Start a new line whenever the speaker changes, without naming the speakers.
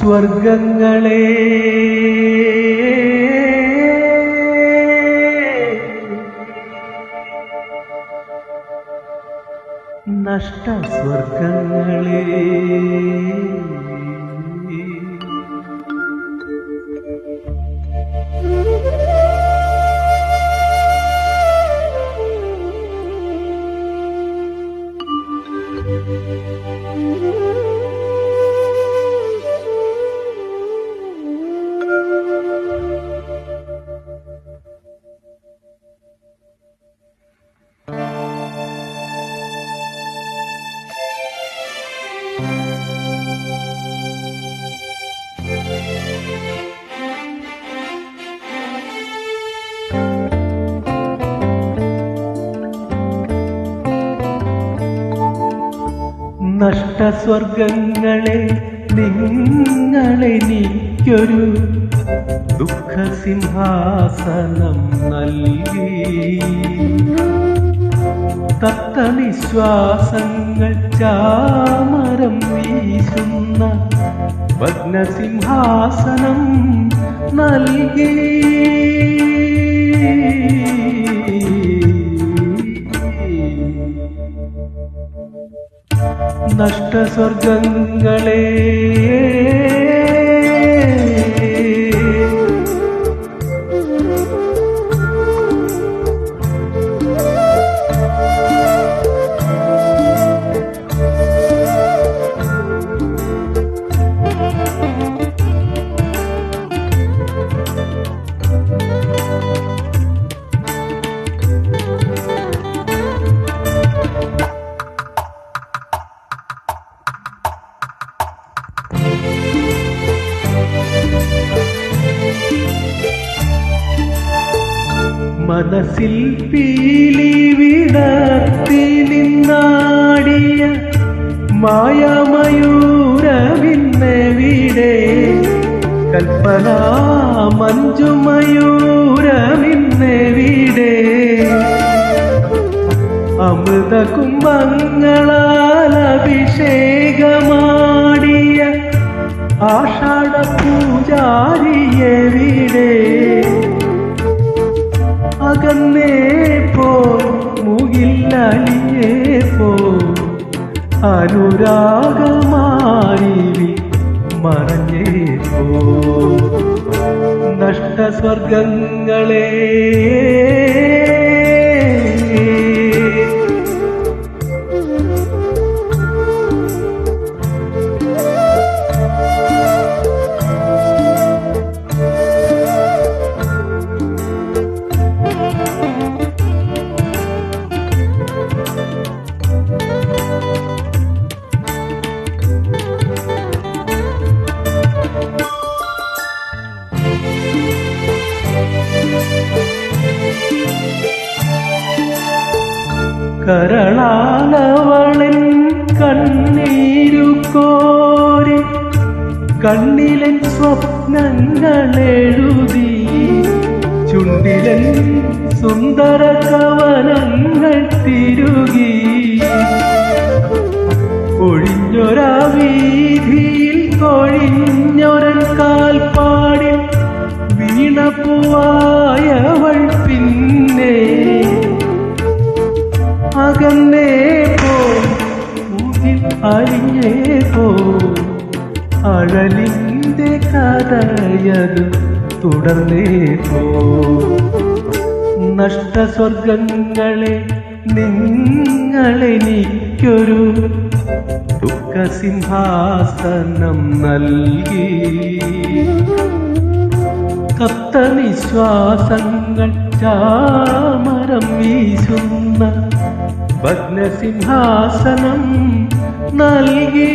സ്വർഗങ്ങളെ നഷ്ടസ്വർഗങ്ങളെ നഷ്ടസ്വർഗങ്ങളെ നിങ്ങളെനിക്കൊരു ദുഃഖസിംഹാസനം നൽകി. തത്തനിശ്വാസങ്ങൾ ചാമരം വീശുന്ന ഭഗ്നസിംഹാസനം നൽകി. നഷ്ടസ്വർഗങ്ങളെ മനസ്സിൽ പീലി വിടർത്തി നിന്നാടിയ മായാമയൂരമിന്നെവിടെ? കൽപ്പനാ മഞ്ജുമയൂരമിന്നെവിടെ? അമൃതകുംഭങ്ങളാൽ അഭിഷേകമാടിയ ആഷാഢ പൂജാരിയെവിടെ? അകന്നേ പോൽ മുകിലലിയേ പോൽ അനുരാഗമാരി മറഞ്ഞേ പോൽ. നഷ്ടസ്വർഗങ്ങളെ കരളാലവളൻ കണ്ണീരു കോരി കണ്ണിലൻ സ്വപ്നങ്ങളെഴുതി ചുണ്ടിലൻ സുന്ദര കവനങ്ങൾ തിരുകി. ഒഴിഞ്ഞൊരാ വീതിയിൽ കൊഴിഞ്ഞൊരൻ കാൽപ്പാടിൽ വീണപ്പൂവായവൾ പിന്നെ അകന്നേ പോ മുകിൽ അരിഞ്ഞേ പോ. അഴലിന്റെ കഥയത് തുടർന്നേ പോ. നഷ്ടസ്വർഗങ്ങളെ നിങ്ങളെനിക്കൊരു ദുഃഖസിംഹാസനം നൽകി. കത്തനിശ്വാസങ്ങൾ ചാമരം വീശുന്ന ഭഗ്നസിംഹാസനം നൽകി.